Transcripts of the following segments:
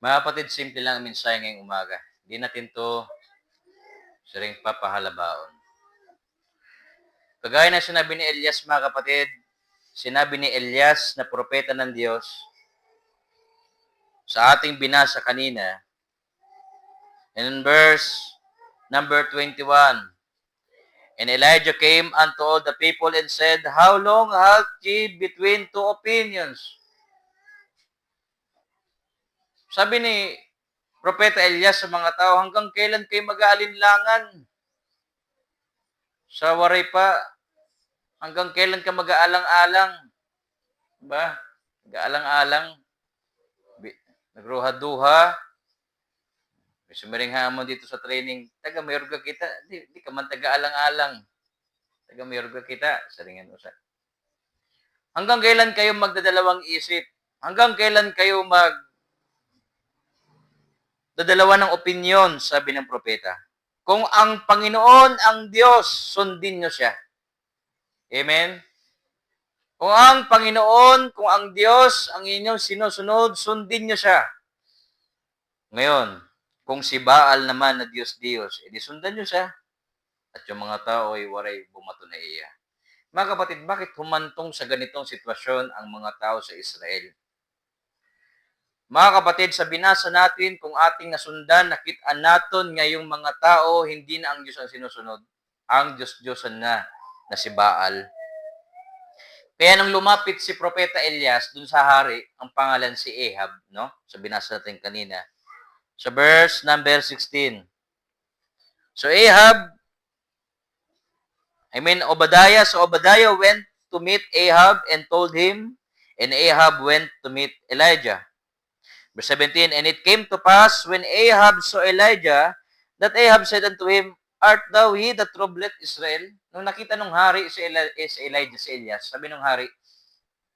Mga kapatid, simple lang ang mensahe ngayong umaga. Hindi natin to saring papahalabaon. Kagaya na sinabi ni Elias, mga kapatid, sinabi ni Elias na propeta ng Diyos sa ating binasa kanina, in verse number 21, And Elijah came unto all the people and said, How long halt ye between two opinions? Sabi ni Propeta Elias sa mga tao, hanggang kailan kayo mag-aalinlangan? Sa waray pa, hanggang kailan ka mag-aalang-alang? Ba? Mag-aalang-alang? Nagruha-duha? Sumiringha mo dito sa training, taga-mayor ka kita, di ka man taga-alang-alang. Taga-mayor ka kita, saringan mo sa. Hanggang kailan kayo magdadalawang isip? Hanggang kailan kayo dadalawa ng opinyon, sabi ng propeta. Kung ang Panginoon ang Diyos, sundin nyo siya. Amen? Kung ang Panginoon, kung ang Diyos ang inyong sinusunod, sundin nyo siya. Ngayon, kung si Baal naman na Diyos-Diyos, edi sundan nyo siya. At yung mga tao ay waray bumato na iya. Mga kapatid, bakit humantong sa ganitong sitwasyon ang mga tao sa Israel? Mga kapatid, sa binasa natin, kung ating nasundan, nakita natin ngayong mga tao, hindi na ang Diyos ang sinusunod. Ang Diyos-Diyosan na si Baal. Kaya nung lumapit si Propeta Elias dun sa hari, ang pangalan si Ahab, no? Sa binasa natin kanina. Sa verse number 16. So Obadiah. So Obadiah went to meet Ahab and told him, and Ahab went to meet Elijah. Verse 17, And it came to pass, when Ahab saw Elijah, that Ahab said unto him, Art thou he that troubleth Israel? Nung nakita nung hari si Elijah, si Elias, sabi nung hari,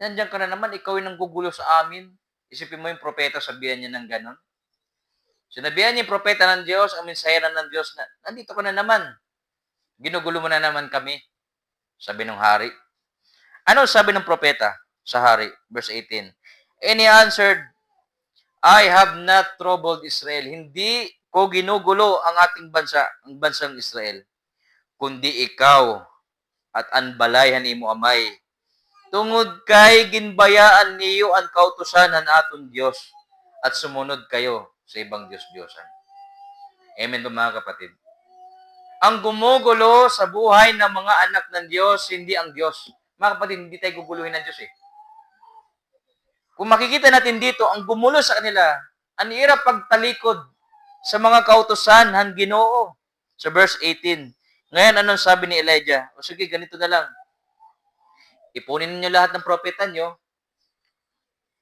nandiyan ka na naman, ikaw yung nanggugulo sa amin. Isipin mo yung propeta, sabihan niya ng ganon. Sinabihan niya yung propeta ng Diyos, ang mensahera ng Diyos, na nandito ka na naman. Ginugulo mo na naman kami. Sabi ng hari. Ano sabi ng propeta sa hari? Verse 18. And he answered, I have not troubled Israel. Hindi ko ginugulo ang ating bansa, ang bansang Israel. Kundi ikaw at anbalayhan imo amay. Tungod kay ginbayaan niyo ang kautusan ng aton Diyos at sumunod kayo sa ibang Diyos-Diyosan. Amen ba mga kapatid? Ang gumugulo sa buhay ng mga anak ng Diyos, hindi ang Diyos. Mga kapatid, hindi tayo guguluhin ng Diyos eh. Kung makikita natin dito, ang gumulo sa kanila, ang hirap pagtalikod sa mga kautusan ng Ginoo. Sa verse 18. Ngayon, anong sabi ni Elijah? O sige, ganito na lang. Ipunin niyo lahat ng propeta niyo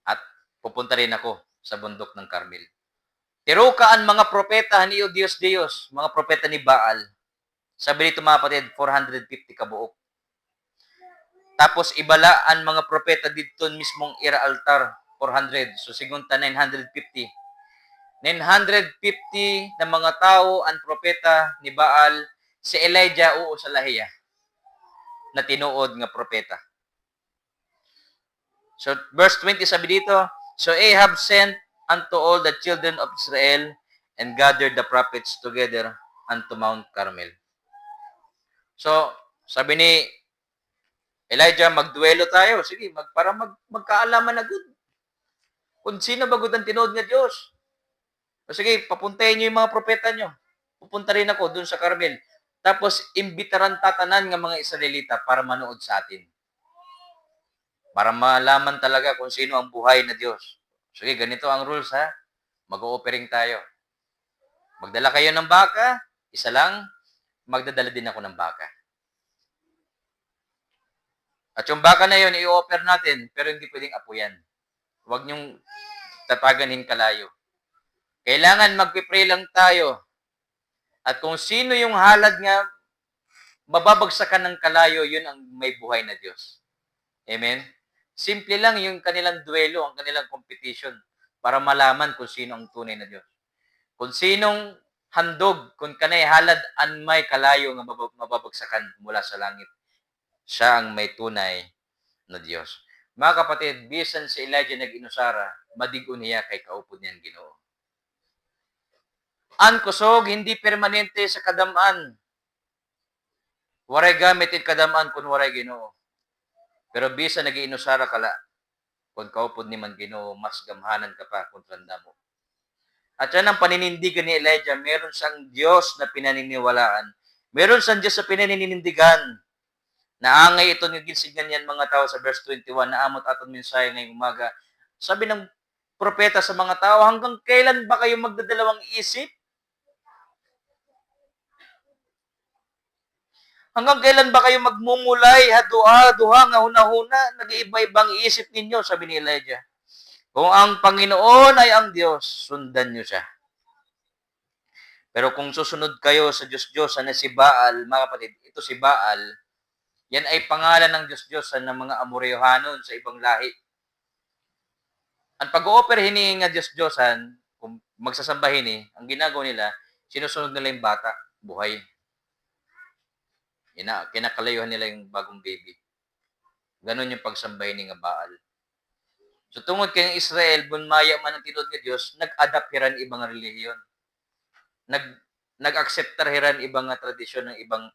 at pupunta rin ako sa bundok ng Carmel. Tirukaan mga propeta ni Diyos, mga propeta ni Baal. Sabi nito mga kapatid, 450 kabuok. Tapos ibalaan mga propeta dito mismong ira altar, 400. So sigunta 950. 950 na mga tao ang propeta ni Baal, si Elijah sa lahiya na tinuod nga propeta. So verse 20 sabi dito, So Ahab sent unto all the children of Israel and gathered the prophets together unto Mount Carmel. So sabi ni Elijah, magduelo tayo. Sige, para magkaalaman na good. Kung sino ba good ang tinood nga Diyos. O sige, papuntayin niyo yung mga propeta niyo. Pupunta rin ako dun sa Carmel. Tapos, imbitaran tatanan ng mga Israelita para manood sa atin. Para malaman talaga kung sino ang buhay na Diyos. Sige, ganito ang rules ha. Mag-o-offering tayo. Magdala kayo ng baka, isa lang, magdadala din ako ng baka. At yung baka na yun, i-offer natin, pero hindi pwedeng apuyan. Huwag niyong tataganin kalayo. Kailangan magpipray lang tayo. At kung sino yung halad nga, mababagsakan ng kalayo, yun ang may buhay na Diyos. Amen? Simple lang yung kanilang duelo, ang kanilang competition, para malaman kung sino ang tunay na Diyos. Kung sinong handog, kung kanay halad, an may kalayo nga mababagsakan mula sa langit. Siya ang may tunay na Diyos. Mga kapatid, bisan si Elijah nag-inusara, madigon niya kay kaupod niyang Ginoo. An kusog hindi permanente sa kadamaan. Waray gamit it kadamaan kun waray Ginoo. Pero bisa nagiinusara kala kun kaupod ni man Ginoo mas gamhanan ka pa kun tanda mo. At yan ang paninindigan ni Elijah. Meron siyang Diyos na pinaniniwalaan. Meron siyang Diyos na pinaninindigan. Naangay ito ng ginsignan yan mga tao sa verse 21 na amot aton mensahe ngayong umaga. Sabi ng propeta sa mga tao, hanggang kailan ba kayo magdadalawang isip? Hanggang kailan ba kayo magmumulay, duha nga huna-huna, nag-iiba-ibang isip ninyo, sabi ni Elijah. Kung ang Panginoon ay ang Diyos, sundan nyo siya. Pero kung susunod kayo sa Diyos-Diyosan na si Baal, mga kapatid, ito si Baal, yan ay pangalan ng Diyos-Diyosan ng mga Amorehanon sa ibang lahi. Ang pag-o-offer hini nga Diyos-Diyosan, kung magsasambahin ang ginagawa nila, sinusunod nila yung bata, buhay. Kinakalayuhan nila yung bagong baby. Ganon yung pagsambahin ni nga Baal. So tungod kay Israel, bunmaya man ang tinod nga Diyos, nag-adapt hiran ibang relihiyon. Nag-acceptar hiran ibang tradisyon ng ibang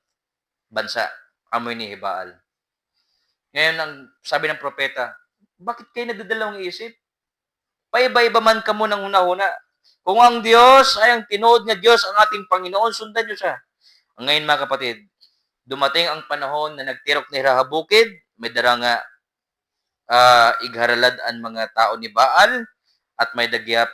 bansa. Amoy ni Baal. Ngayon, ang sabi ng propeta, bakit kayo nagdadalawang isip? Paiba-iba man ka mo ng una-una. Kung ang Diyos ay ang tinood nga Diyos, ang ating Panginoon, sundan nyo siya. Ngayon mga kapatid, dumating ang panahon na nagtirok ni Rahabukid, may dara nga igharalad ang mga tao ni Baal, at may dagyap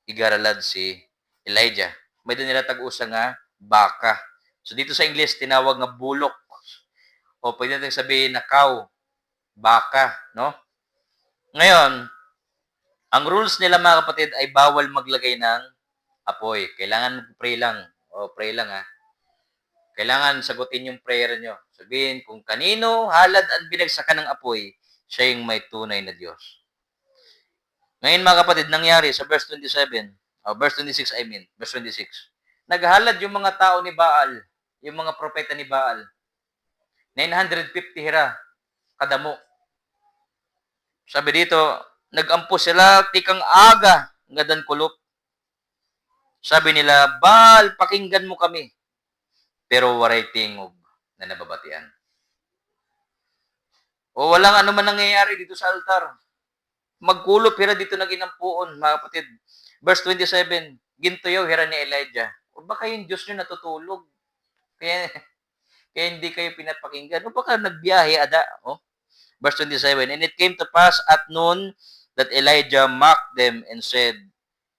igharalad si Elijah. May doon nila tag-usa nga baka. So dito sa English, tinawag nga bulok. O pwede natin sabihin na cow, baka, no? Ngayon, ang rules nila mga kapatid ay bawal maglagay ng apoy. Kailangan pray lang. O pray lang ha. Kailangan sagutin yung prayer nyo. Sabihin, kung kanino halad ang binagsakan ng apoy, siya yung may tunay na Diyos. Ngayon mga kapatid, nangyari sa verse 27, verse 26 verse 26. Naghalad yung mga tao ni Baal, yung mga propeta ni Baal. 950 hira, kadamo. Sabi dito, nagampo sila, tikang aga, ngadan kulop. Sabi nila, Baal, pakinggan mo kami. Pero waray tingog na nababatian. O walang ano man nangyayari dito sa altar. Magkulop hira dito na ginampuon, mga kapatid. Verse 27, gintuyaw hira ni Elijah. O baka yung Diyos nyo natutulog? Kaya hindi kayo pinapakinggan. O baka nagbiyahe, ada? O? Verse 27, and it came to pass at noon that Elijah mocked them and said,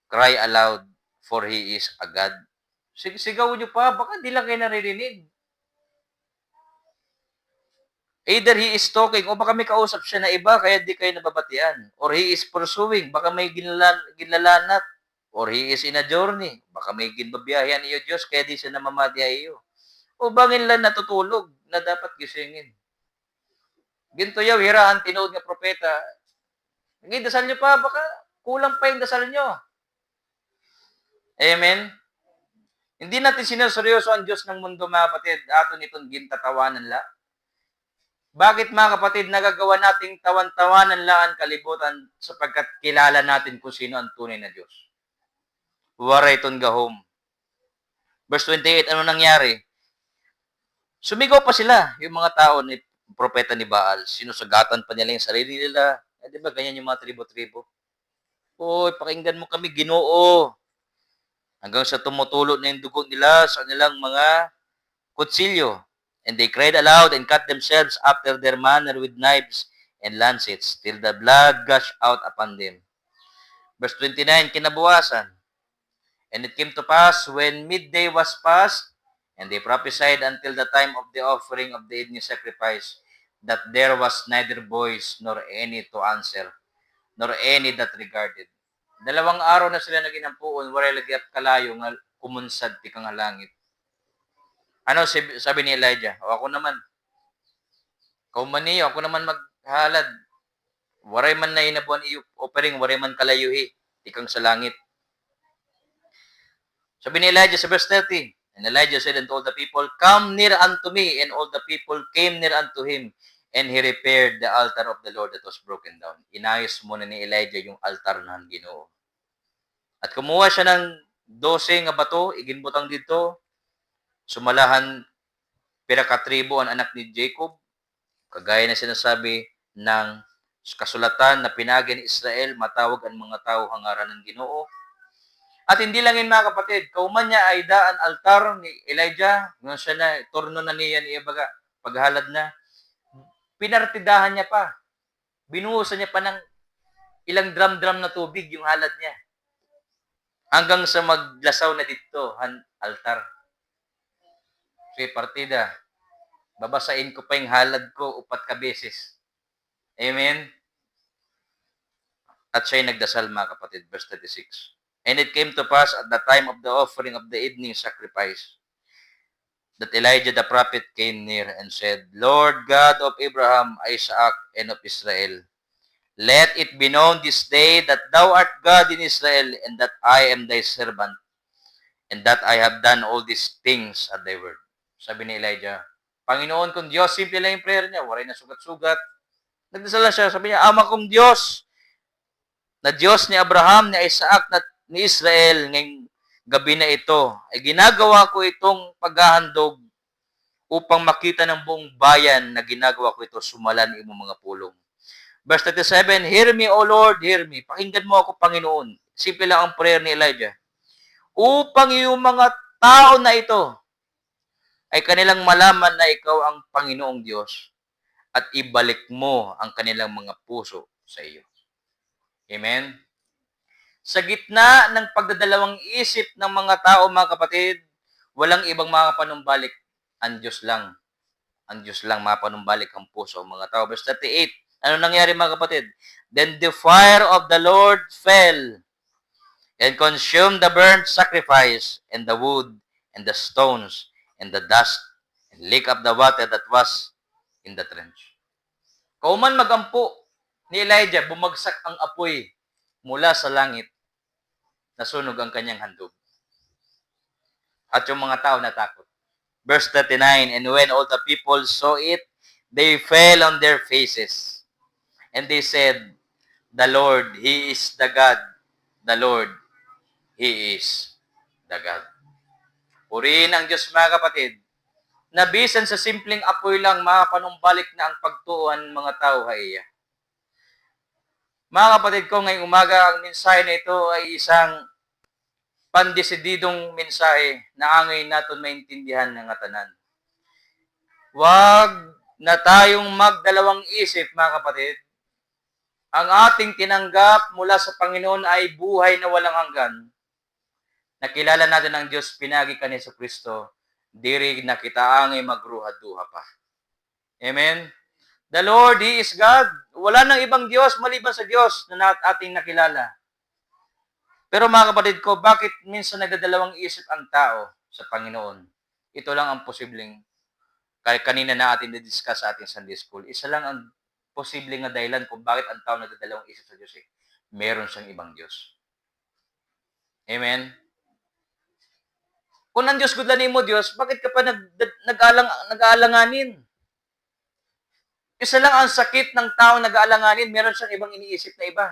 cry aloud, for he is a God. Sigaw nyo pa, baka di lang kayo naririnig. Either he is talking, o baka may kausap siya na iba, kaya di kayo nababatian. Or he is pursuing, baka may ginlalanat. Or he is in a journey, baka may ginbabiyahan iyo Diyos, kaya di siya namamadya iyo. O bangin lang natutulog, na dapat gisingin. Ginto yaw, hirahan, tinood nga propeta. Ngayon, dasal nyo pa, baka kulang pa yung dasal nyo. Amen? Hindi natin sinerseryoso ang Diyos ng mundo, mga kapatid. Ato nitong gintatawanan la. Bakit, mga kapatid, nagagawa nating tawan-tawanan lang ang kalibutan sapagkat kilala natin kung sino ang tunay na Diyos. Waray ton gahom. Verse 28, ano nangyari? Sumigaw pa sila, yung mga tao ni propeta ni Baal. Sinusagatan pa nila yung sarili nila. Di ba, ganyan yung mga tribo-tribo? Oy, pakinggan mo kami, Ginoo. Hanggang sa tumutulo na yung dugo nila sa nilang mga kutsilyo. And they cried aloud and cut themselves after their manner with knives and lancets till the blood gushed out upon them. Verse 29, kinabukasan. And it came to pass when midday was past, and they prophesied until the time of the offering of the evening sacrifice, that there was neither voice nor any to answer, nor any that regarded. 2 araw na sila naginampuon, waray lagi at kalayo nga kumunsad ti kang halangit. Ano sabi ni Elijah? O ako naman. Kaumaniyo, ako naman maghalad. Waray man na inabuan iyo offering, waray man kalayuhi, ti kang sa langit. Sabi ni Elijah sa verse 30, and Elijah said unto all the people, come near unto me, and all the people came near unto him, and he repaired the altar of the Lord that was broken down. Inayos muna ni Elijah yung altar ng Ginoo. At kumuha siya ng 12 nga bato, iginbutang dito, sumalahan pira ka tribo ang anak ni Jacob, kagaya na sinasabi ng kasulatan na pinagi ni Israel, matawag ang mga tao hangaran ng Ginoo. At hindi lang yun mga kapatid, kauman niya ay daan altar ni Elijah, nung siya na, turno na niya niya baga, paghalad na, pinartidahan niya pa. Binuhusan niya pa ng ilang drum-drum na tubig yung halad niya. Hanggang sa maglasaw na dito, altar. Okay, partida. Babasain ko pa yung halad ko 4 ka beses. Amen? At siya'y nagdasal mga kapatid, verse 36. And it came to pass at the time of the offering of the evening sacrifice that Elijah the prophet came near and said, Lord God of Abraham, Isaac, and of Israel, let it be known this day that thou art God in Israel, and that I am thy servant, and that I have done all these things at thy word. Sabi ni Elijah, Panginoon kong Diyos, simple lang yung prayer niya, waray na sugat-sugat. Nagdasal siya, sabi niya, Ama kong Diyos, na Diyos ni Abraham, ni Isaac, ni Israel, ngayong gabi na ito, ay ginagawa ko itong paghahandog upang makita ng buong bayan na ginagawa ko ito, sumalan imong mga pulong. Verse 37, Hear me, O Lord, hear me. Pakinggan mo ako, Panginoon. Simple lang ang prayer ni Elijah. Upang yung mga tao na ito ay kanilang malaman na ikaw ang Panginoong Diyos at ibalik mo ang kanilang mga puso sa iyo. Amen? Sa gitna ng pagdadalawang isip ng mga tao, mga kapatid, walang ibang makapanumbalik. Ang Diyos lang. Ang Diyos lang mapanumbalik ang puso ng mga tao. Verse 38, ano nangyari mga kapatid? Then the fire of the Lord fell and consumed the burnt sacrifice and the wood and the stones and the dust and licked up the water that was in the trench. Kauman magampo ni Elijah, bumagsak ang apoy mula sa langit. Nasunog ang kanyang handog. At yung mga tao natakot. Verse 39, And when all the people saw it, they fell on their faces. And they said, The Lord, He is the God. The Lord, He is the God. Purihin ang Diyos mga kapatid, na bisan sa simpleng apoy lang, makapanumbalik na ang pagtuuan ng mga tao haiya. Mga kapatid ko, ngayong umaga, ang mensahe na ito ay isang pandesididong mensahe na angay natin maintindihan ng atanan. Huwag na tayong magdalawang isip, mga kapatid. Ang ating tinanggap mula sa Panginoon ay buhay na walang hanggan. Nakilala natin ang Diyos, pinagi ka ni Kristo, diri na kita angay magruha-duha pa. Amen? The Lord, He is God. Wala nang ibang Diyos maliban sa Diyos na ating nakilala. Pero mga kapatid ko, bakit minsan nagdadalawang isip ang tao sa Panginoon? Ito lang ang posibleng, kanina na atin na-discuss sa ating Sunday School, isa lang ang posibleng na dahilan kung bakit ang tao nagdadalawang isip sa Diyos. Meron siyang ibang Diyos. Amen? Kung ang Diyos gudlanin mo, Diyos, bakit ka pa nag-aalanganin? Isa lang ang sakit ng tao nag-aalanganin, meron siyang ibang iniisip na iba.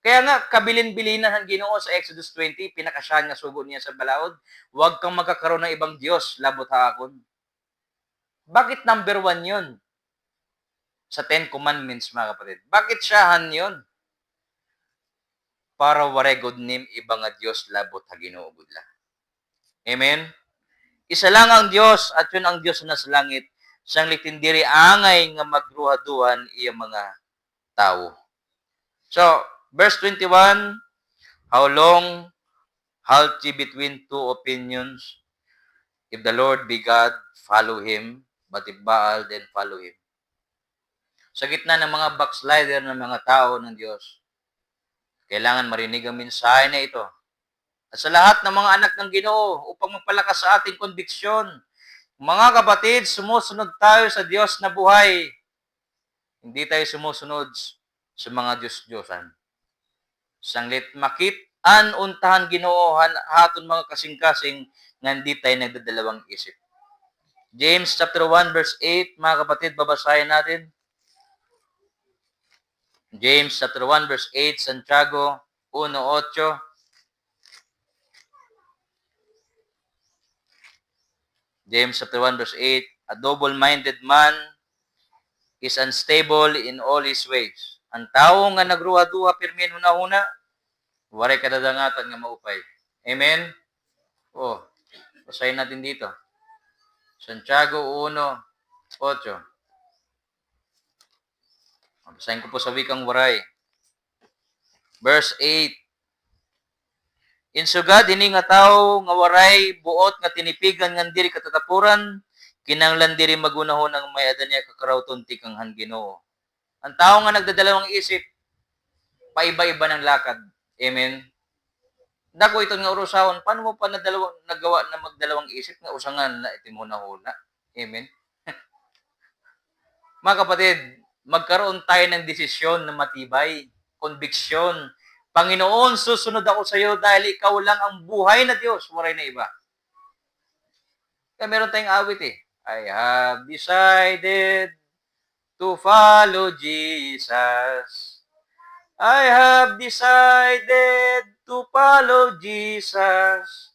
Kaya nga, kabilin-bilinan ang Ginoo sa Exodus 20, pinakasyahan nga sugo niya sa balaod, huwag kang magkakaroon ng ibang Diyos, labot haakon. Bakit number 1 yun? Sa 10 Commandments, mga kapatid. Bakit siyahan yun? Para waray god nim iba nga Diyos, labot ha Ginoo gudla. Amen? Isa lang ang Diyos, at yun ang Diyos na sa langit, siyang litindiri angay nga magruhaduhan iya mga tao. So, verse 21, How long halt ye between two opinions? If the Lord be God, follow Him. But if Baal, then follow Him. Sa gitna ng mga backslider ng mga tao ng Diyos, kailangan marinig ang mensahe na ito. At sa lahat ng mga anak ng Ginoo, upang mapalakas sa ating konbiksyon, mga kapatid, sumusunod tayo sa Diyos na buhay. Hindi tayo sumusunod sa mga Diyos-Diyosan. Sanglit makit-an untahan Ginoohan haton mga kasing-kasing nga hindi tayo nagdadalawang isip. James chapter 1 verse 8, mga kapatid, babasahin natin. James chapter 1 verse 8, Santiago 1:8. James chapter 1 verse 8, a double-minded man is unstable in all his ways. Ang tao nga nagruha-duha pirmi huna-huna, waray kadadangatan nga maupay. Amen? Oh, basahin natin dito. Santiago 1:8. Basahin ko po sa wikang waray. Verse 8. Insugad ini nga tao nga waray buot nga tinipigan nga diri katatapuran, kinanglan diri magunahon ang may adan niya kakarawton tikang han Ginoo. Ang tao nga nagdadalawang isip, paiba-iba ng lakad. Amen. Dako ito nga urusahon, paano mo pa nagawa na magdalawang isip nga usangan na itimuna-huna? Amen. Mga kapatid, magkaroon tayo ng desisyon na matibay, conviction. Panginoon, susunod ako sa iyo dahil ikaw lang ang buhay na Diyos, waray na iba. Kaya meron tayong awit eh. I have decided to follow Jesus. I have decided to follow Jesus.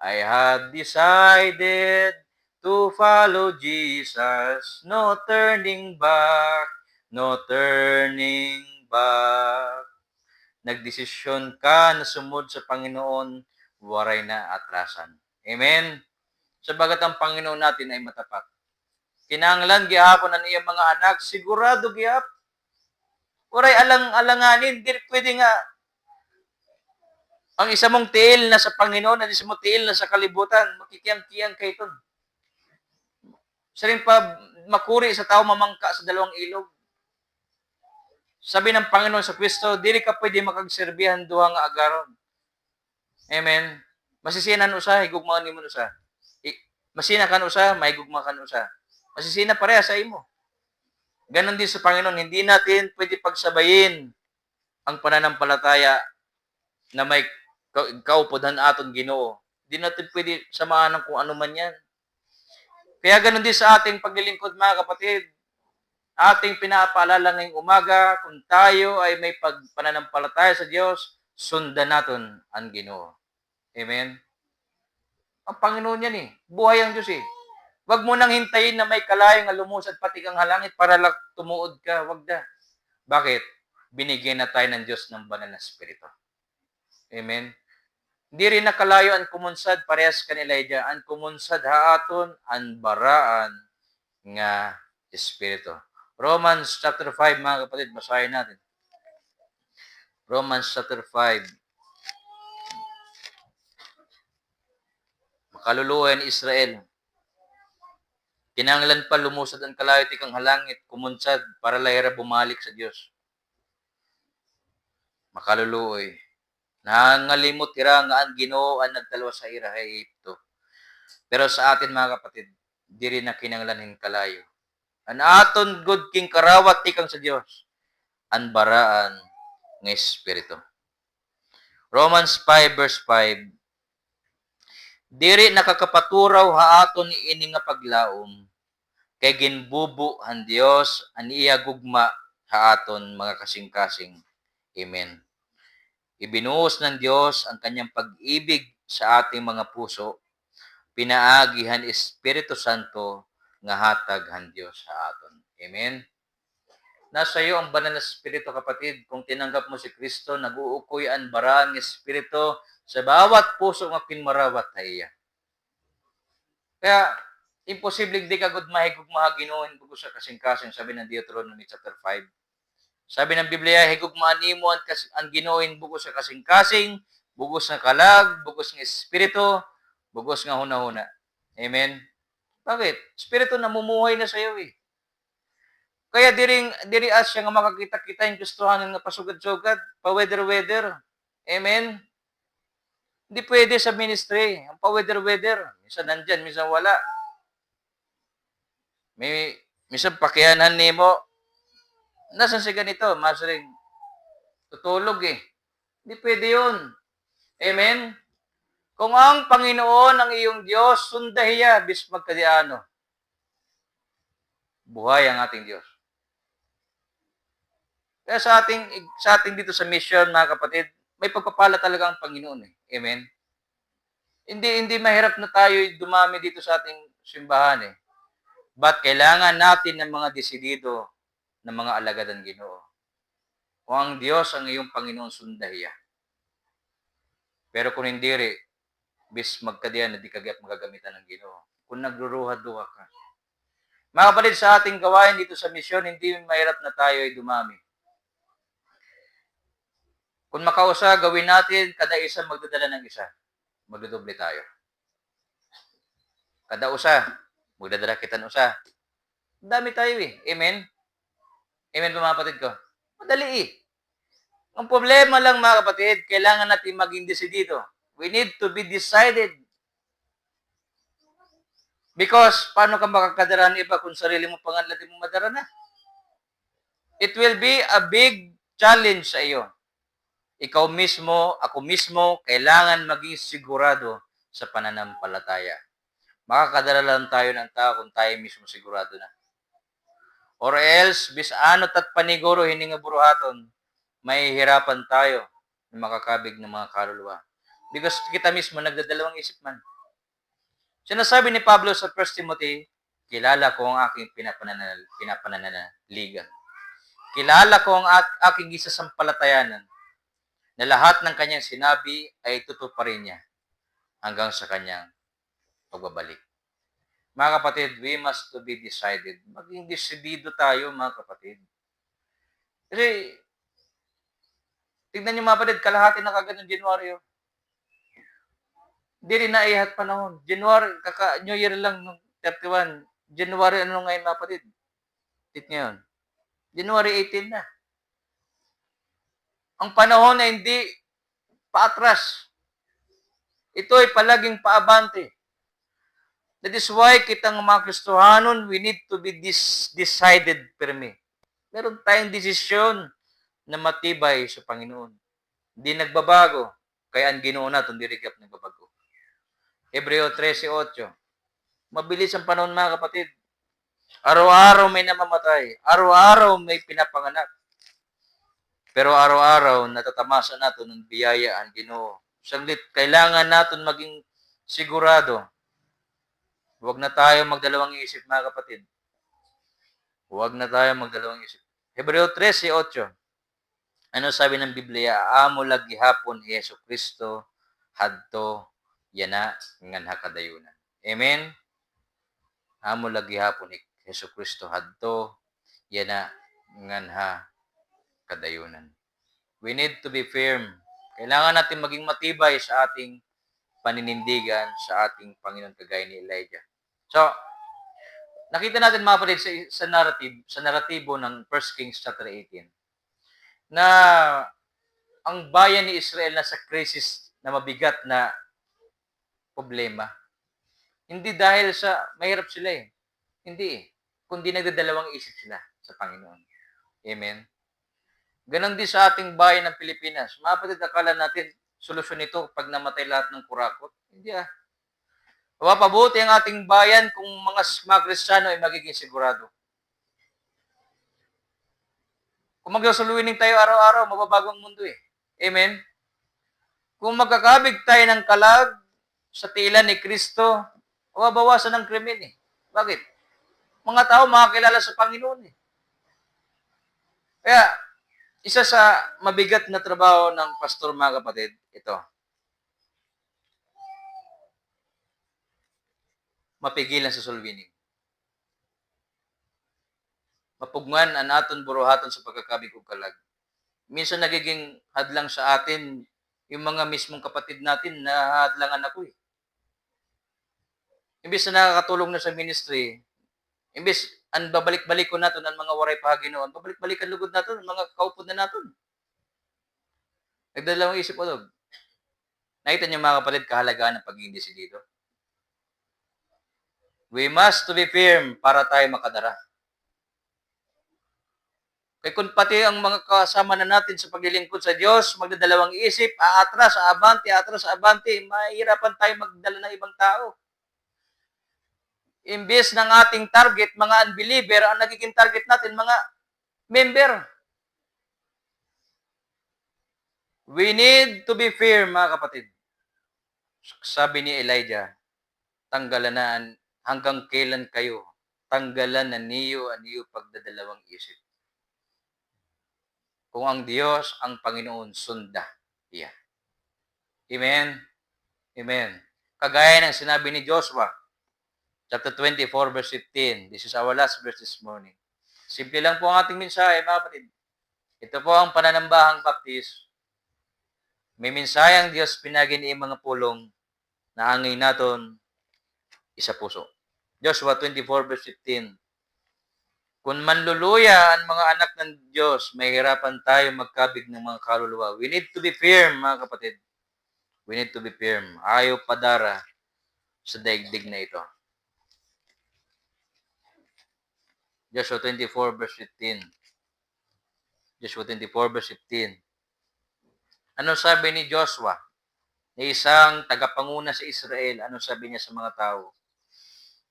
I have decided to follow Jesus. No turning back, no turning back. Nagdesisyon ka na sumunod sa Panginoon, waray na atrasan. Amen? Sabagat ang Panginoon natin ay matapat. Kinanglan gihapon ang iyang mga anak, sigurado gihap. Waray alang-alanganin, di pwede nga ang isa mong tiil na sa Panginoon, ang isa mong tiil na sa kalibutan, makikiyang-kiyang kay ito. Sa rin pa makuri sa tao mamangka sa dalawang ilog. Sabi ng Panginoon sa Kristo, dili ka pwede makagserbihan duha nga agaron. Amen. Masisinan usa, higugmaan nimo usa. Masina kan usa, mahigugma kan usa. Masisina pareha sa imo. Ganon din sa Panginoon, hindi natin pwede pagsabayin ang pananampalataya na may kaupodhan aton Ginoo. Hindi natin pwede samahan ng kung ano man yan. Kaya ganon din sa ating paglilingkod, mga kapatid. Ating pinapaalala ngayong umaga, kung tayo ay may pananampalataya sa Diyos, sundan natin ang Ginoo. Amen? Ang Panginoon yan eh. Buhay ang Diyos eh. Huwag mo nang hintayin na may kalayo nga lumusad pati kang halangit para lang tumuod ka. Huwag na. Bakit? Binigyan na tayo ng Diyos ng banal na Espiritu. Amen? Hindi rin nakalayo ang kumunsad, parehas ka ni Elijah. Ang kumunsad haaton, ang baraan nga Espiritu. Romans chapter 5, mga kapatid, basahin natin. Romans chapter 5. Makaluluwa ni Israel. Kinanglan pa lumusad ang kalayo tikang halangit, kumunsad, para lahira bumalik sa Diyos. Makaluluoy. Nangalimot ira nga ang Ginoo ang nagdalawa sa ira ay ito. Pero sa atin, mga kapatid, di rin na kinanglanin kalayo. An aton good king karawat tikang sa Dios, an baraan ng Espiritu. Romans 5 verse 5. Diri nakakapaturaw haaton ni ini nga paglaom, kay ginbubu ang Dios an iya gugma haaton mga kasing-kasing. Amen. Ibinuhos ng Diyos ang kanyang pag-ibig sa ating mga puso, pinaagihan Espiritu Santo nga hatag han Diyos sa aton. Amen. Nasa iyo ang banal na Espiritu, kapatid. Kung tinanggap mo si Kristo, nag-uukoy ang barang Espiritu sa bawat puso nga pinmarawat na iya. Kaya, imposible di ka gud mahigugma Ginoo bugo sa kasing-kasing, sabi ng Deuteronomy chapter 5. Sabi ng Biblia, higugmaan nimo ang Ginoo bugo sa kasing-kasing, bugos nga kalag, bugos nga Espiritu, bugos nga hunahuna. Amen. Bakit? Espiritu namumuhay na sa iyo eh. Kaya diri asya nga makakita-kita yung gustuhan nga pasugad-sugad, pa-weather-weather. Amen? Hindi pwede sa ministry, ang pa-weather-weather. Minsan nandyan, minsan wala. Minsan pakianan nimo, nasan si ganito? Masaring tutulog eh. Hindi pwede yun. Amen? Kung ang Panginoon ang iyong Diyos, sundahiya, bis magkadiano. Buhay ang ating Diyos. Kaya sa ating dito sa mission, mga kapatid, may pagpapala talaga ang Panginoon eh. Amen? Hindi mahirap na tayo dumami dito sa simbahan eh. But kailangan natin ng mga desidido ng mga alagad ng Ginoo. Kung ang Diyos ang iyong Panginoon, sundahiya. Pero kung hindi rin, bis magkadiyan na di kagat magagamitan ng Ginoo. Kung nagruruha-duha ka. Mga kapatid, sa ating gawain dito sa misyon, hindi mahirap na tayo ay dumami. Kung makausa, gawin natin, kada isa magdadala ng isa. Magdodoble tayo. Kada usa, magdadala kita ng usa. Dami tayo eh. Amen? Amen ba mga kapatid ko? Madali eh. Ang problema lang mga kapatid, kailangan natin maging desidido. We need to be decided. Because, paano ka makakadara ng iba kung sarili mo pangalan mo madara na? It will be a big challenge sa iyo. Ikaw mismo, ako mismo, kailangan maging sigurado sa pananampalataya. Makakadala lang tayo ng tao kung tayo mismo sigurado na. Or else, bisanot at paniguro, hindi nga buruhaton, may hirapan tayo na makakabig ng mga kaluluwa. Because kita mismo nagdadalawang isip man. Sinasabi ni Pablo sa 1 Timothy, kilala ko ang aking pinapananaligan. Kilala ko ang aking isasampalatayanan na lahat ng kanyang sinabi ay tutuparin niya hanggang sa kanyang pagbabalik. Mga kapatid, we must to be decided. Maging desidido tayo, mga kapatid. Kasi, tignan niyo mga kapatid, kalahati na kagad ng January. Hindi rin naihat panahon. January, New Year lang, 31. January, ano ngayon mga kapatid? Tit ngayon. January 18 na. Ang panahon na hindi paatras. Ito ay palaging paabante. That is why kitang mga Kristohanon, we need to be decided firme. Meron tayong desisyon na matibay sa Panginoon. Hindi nagbabago. Kaya ang Ginoo natin, hindi rigap nagbabago. Hebreo 13:8. Mabilis ang panahon mga kapatid. Araw-araw may namamatay. Araw-araw may pinapanganak. Pero araw-araw natatamasa natin ng biyaya ang Ginoo. Saglit, kailangan natin maging sigurado. Huwag na tayo magdalawang isip mga kapatid. Huwag na tayo magdalawang isip. Hebreo 13:8. Ano sabi ng Biblia? Amo lagi hapon Yesu Kristo hadto yana nganha kadayunan. Amen. Amo lagi hapon Yesu Kristo hadto yana nganha kadayunan. We need to be firm. Kailangan natin maging matibay sa ating paninindigan sa ating Panginoon kagaya ni Elijah. So, nakita natin mga kapatid sa naratibo ng 1 Kings chapter 18 na ang bayan ni Israel nasa crisis na mabigat na problema. Hindi dahil sa mahirap sila eh. Hindi eh. Kundi nagdadalawang isip sila sa Panginoon. Amen. Ganon din sa ating bayan ng Pilipinas. Mga kapatid, akala natin solusyon ito pag namatay lahat ng kurakot. Hindi ah. Mapabuti ang ating bayan kung mga Kristiyano ay magiging sigurado. Kung magsasuluwining tayo araw-araw, mababago ang mundo eh. Amen? Kung magkakabig tayo ng kalag sa tila ni Kristo, mababawasan ng krimen eh. Bakit? Mga tao makakilala sa Panginoon eh. Kaya, isa sa mabigat na trabaho ng pastor mga kapatid, ito. Mapigilan sa sulwining. Mapugman ang aton buruhaton sa pagkakabig ug kalag. Minsan nagiging hadlang sa atin yung mga mismong kapatid natin na hadlangan ako eh. Imbis na nakakatulong na sa ministry, imbis ang babalik-balik ko natin ang mga waray pahaginoon, babalik-balikan lugod natin ang mga kaupod na natin. Nagdalawang isip ko dog. Nakita niyo mga kapatid kahalagaan ng pagiging desidido. We must to be firm para tayo makadara. Kaya kung pati ang mga kasama na natin sa paglilingkod sa Diyos, magdadalawang isip, aatras, abante, mahirapan tayo magdala ng ibang tao. Imbes ng ating target, mga unbeliever, ang nagiging target natin, mga member. We need to be firm, mga kapatid. Sabi ni Elijah, tanggalan na hanggang kailan kayo tanggalan na niyo ang iyo pagdadalawang isip. Kung ang Diyos ang Panginoon, sunda iya. Amen? Amen. Kagaya ng sinabi ni Joshua, chapter 24, verse 15. This is our last verse this morning. Simple lang po ang ating mensahe, mga kapatid. Ito po ang pananambahang baptis. May mensahe ang Diyos pinagin mga pulong na angay naton isa puso. Joshua 24, verse 15. Kung manluluya ang mga anak ng Diyos, mahirapan tayo magkabig ng mga kaluluwa. We need to be firm, mga kapatid. We need to be firm. Ayaw padara sa daigdig na ito. Joshua 24, verse 15. Joshua 24, verse 15. Ano sabi ni Joshua? Na isang tagapanguna sa Israel, ano sabi niya sa mga tao?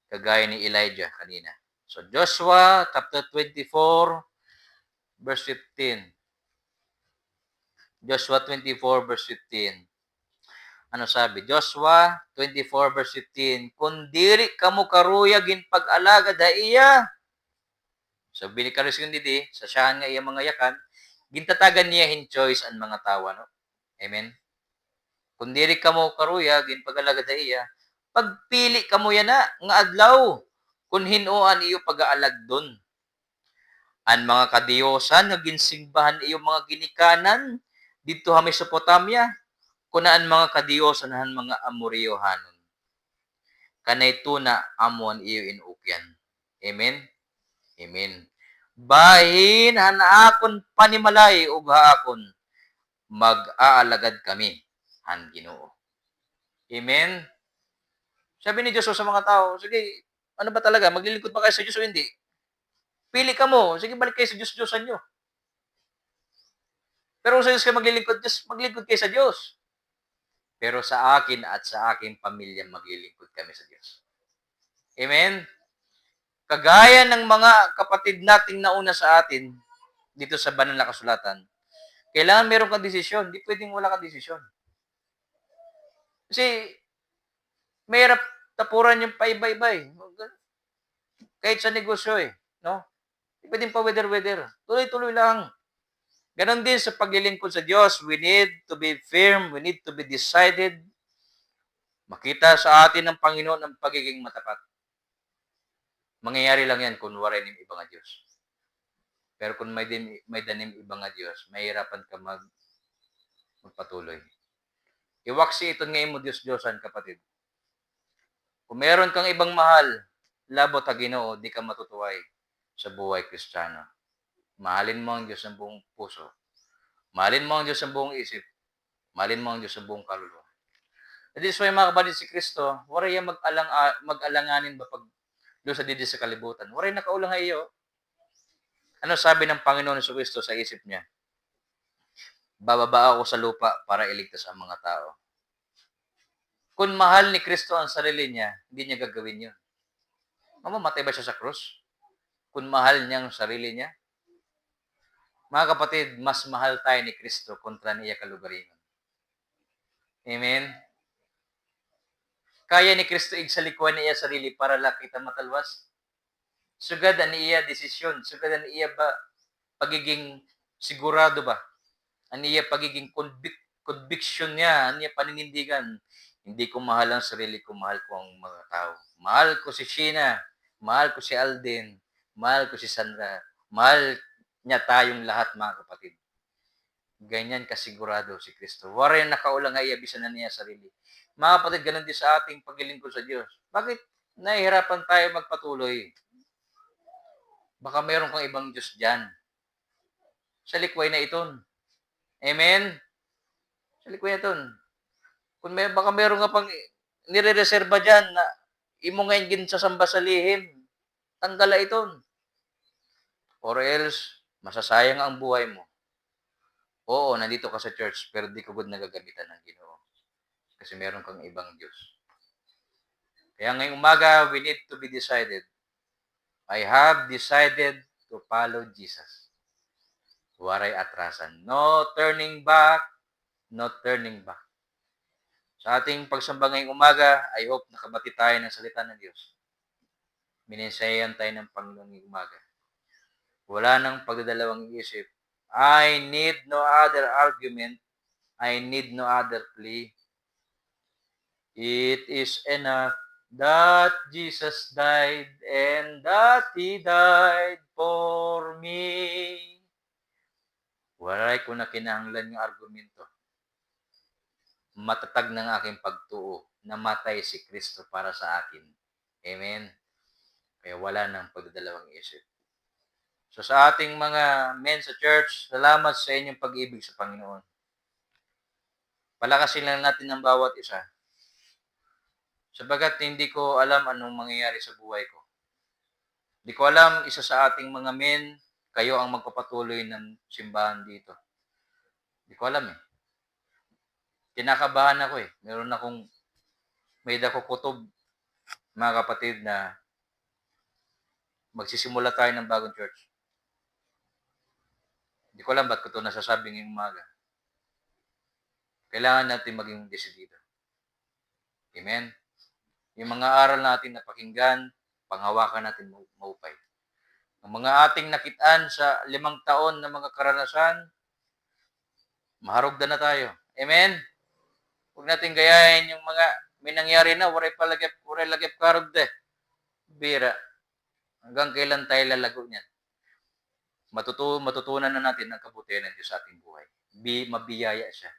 Kagaya ni Elijah kanina. So, Joshua, chapter 24, verse 15. Joshua 24, verse 15. Ano sabi? Joshua 24, verse 15. Kung diri kamo karuyagin pag-alagad ha iya. So, binikaris yung didi, sa siyahan nga iya mga yakan, gintatagan niya in choice ang mga tawa, no? Amen? Kung diri kamo karuyagin pag-alagad ha iya, pagpili kamo yan na, nga adlaw, kung hinuan iyo pag-aalag doon. Ang mga kadiyosan nga ginsimbahan iyo mga ginikanan, dito ha Mesopotamia, kunaan mga kadiyosan han mga Amoriyohanon. Kanay tuna amuan iyo inukyan. Amen? Amen. Bahin han akon panimalay ug haakon mag-aalagad kami han Ginoo. Amen. Sabi ni Diyos sa mga tao, sige, ano ba talaga? Maglilingkod ba kayo sa Diyos o hindi? Pili ka mo. Sige, balik kayo sa Diyos-Diyosan nyo. Pero kung sa Diyos kayo maglilingkod, maglilingkod kayo sa Diyos. Pero sa akin at sa aking pamilya, maglilingkod kami sa Diyos. Amen? Kagaya ng mga kapatid nating nauna sa atin, dito sa banal na kasulatan, kailangan meron kang desisyon. Hindi pwedeng wala kang desisyon. Kasi, mahirap tapuran yung paibay-bay. Kahit sa negosyo no? Hindi pwedeng pa weather-weather. Tuloy-tuloy lang. Ganon din sa paglilingkod sa Diyos. We need to be firm. We need to be decided. Makita sa atin ng Panginoon ang pagiging matapat. Mangyayari lang yan kung waray ng ibang Diyos. Pero kung may danim ibang Diyos, mahirapan ka magpatuloy. Iwaksi ito ngayon mo Diyos-Diyosan, kapatid. Kung meron kang ibang mahal, labot ha Ginoo, di ka matutuway sa buhay Kristiyano. Mahalin mo ang Diyos ng buong puso. Mahalin mo ang Diyos ng buong isip. Mahalin mo ang Diyos ng buong kaluluwa. That is why, mga kapatid, si Kristo, waray mag-alanganin ba pag doon sa didi sa kalibutan. Waray nakaulang iyo. Ano sabi ng Panginoon sa Kristo sa isip niya? Bababa ako sa lupa para iligtas ang mga tao. Kung mahal ni Kristo ang sarili niya, hindi niya gagawin yun. Mamamatay ba siya sa krus? Kung mahal niya ang sarili niya? Mga kapatid, mas mahal tayo ni Kristo kontra niya kalugaringan. Amen? Kaya ni Kristo igsalikuan niya sarili para lang kita matalwas? Sugad ani iya desisyon, sugad ani iya ba pagiging sigurado ba? Ani iya pagiging conviction niya, ani iya paninindigan. Hindi ko mahal ang sarili ko, mahal ko ang mga tao. Mahal ko si Sheena, mahal ko si Alden, mahal ko si Sandra, mahal niya tayong lahat, mga kapatid. Ganyan kasigurado si Kristo. Waray nakaulang ay abisan na niya sarili. Mga kapatid, ganun din sa ating paglilingkod sa Diyos. Bakit nahihirapan tayo magpatuloy? Baka mayroon kang ibang Diyos dyan. Sa likway na iton. Amen? Sa likway na iton. Kung baka mayroon ka pang nire-reserva dyan na imo ngayon ginsasamba sa lihim, tanggala iton. Or else, masasayang ang buhay mo. Oo, nandito ka sa church, pero di ka good nagagamitan ng Ginoo. Kasi meron kang ibang Diyos. Kaya ngayong umaga, we need to be decided. I have decided to follow Jesus. Waray atrasan. No turning back, no turning back. Sa ating pagsamba ngayong umaga, I hope nakabati tayo ng salita ng Diyos. Minisayan tayo ng Panginoon ngayong umaga. Wala nang pagdadalawang isip. I need no other argument. I need no other plea. It is enough that Jesus died and that He died for me. Walay ko na kinahanglan ng argumento. Matatag ng aking pagtuo. Namatay si Kristo para sa akin. Amen. Kaya wala nang pagdadalawang isip. So sa ating mga men sa church, salamat sa inyong pag-ibig sa Panginoon. Palakasin lang natin ang bawat isa. Sabagat hindi ko alam anong mangyayari sa buhay ko. Hindi ko alam, isa sa ating mga men, kayo ang magpapatuloy ng simbahan dito. Hindi ko alam eh. Kinakabahan ako eh. May dako kutob, mga kapatid, na magsisimula tayo ng bagong church. Hindi ko alam ba't ko ito nasasabi ngayong umaga. Kailangan natin maging desidido. Amen? Yung mga aral natin na pakinggan, panghawakan natin maupay. Ang mga ating nakitaan sa 5 taon na mga karanasan, maharugda na tayo. Amen? Huwag natin gayahin yung mga may nangyari na, waray lagip karugda. Bira. Hanggang kailan tayo lalago niyan? Matutunan na natin ang kabutihan ng Diyos sa ating buhay. Mabiyaya siya.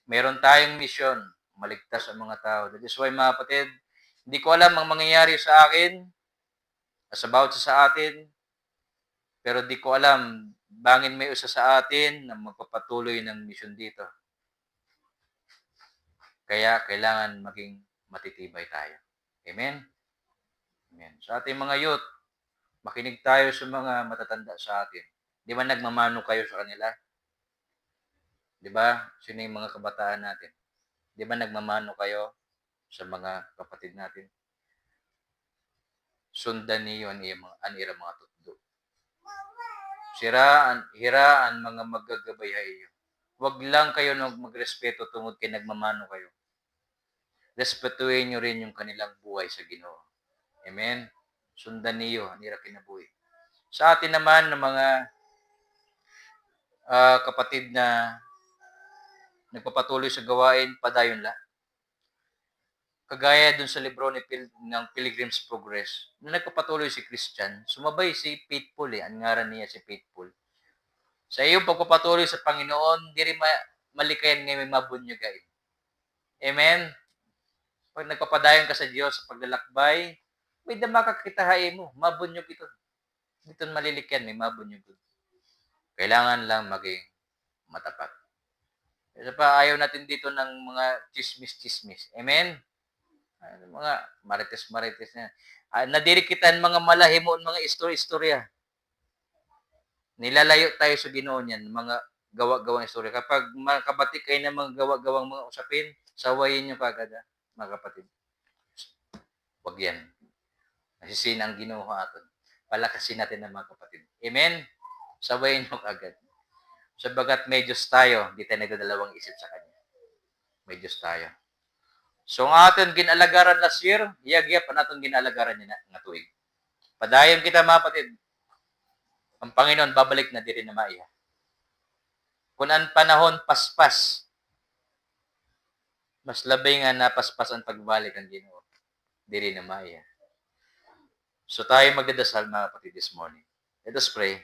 Meron tayong misyon, maligtas ang mga tao. That is why, mga kapatid, hindi ko alam ang mangyayari sa akin, about sa atin, pero di ko alam, bangin may isa sa atin na magpapatuloy ng misyon dito. Kaya kailangan maging matitibay tayo. Amen? Amen. Sa ating mga youth, makinig tayo sa mga matatanda sa atin. Di ba nagmamano kayo sa kanila? Di ba? Sino yung mga kabataan natin? Di ba nagmamano kayo sa mga kapatid natin? Sundan niyo ang ira mga tutdo. Hiraan mga magagabayhay iyo. Huwag lang kayo magrespeto tungod kay nagmamano kayo. Respetuhin niyo rin yung kanilang buhay sa Ginoo. Amen? Sundan niyo ang ira kinabuhi. Sa atin naman ng mga kapatid na nagpapatuloy sa gawain, padayon lang. Kagaya dun sa libro ng Pilgrim's Progress, na nagpapatuloy si Christian, sumabay si Faithful ang ngaran niya si Faithful. Sa iyong pagpapatuloy sa Panginoon, di rin malikayan ngayon may mabunyagain. Amen? Pag nagpapadayon ka sa Diyos sa paglalakbay, may dama kakitahain mo, mabunyog ito. Dito malilikyan, may mabunyog ito. Kailangan lang maging matapat. Kasi pa, ayaw natin dito ng mga chismis-chismis. Amen? Mga marites-marites na. Nadirikitan mga malahimon, mga istorya-istorya. Nilalayo tayo sa Ginoo niyan, mga gawa-gawang istorya. Kapag makabati kayo ng mga gawa-gawang mga usapin, sawayin nyo kagad, mga kapatid. Huwag yan. Nasisin ang Ginoo aton. Palakasin natin ng mga kapatid. Amen? Sawayin nyo kagad. Sabagat may Diyos tayo, di tayo nagdadalawang isip sa Kanya. May Diyos tayo. So, ang aton ginalagaran last year, hiyag-hiyap ang aton ginalagaran niya nga tuig. Padayon kita, mga kapatid. Ang Panginoon, babalik na diri na maiya. Kung ang panahon paspas, mas labay nga napaspas ang pagbalik ang Ginoo. Diri na maiya. So, tayo magdadasal, mga kapatid, this morning. Let us pray.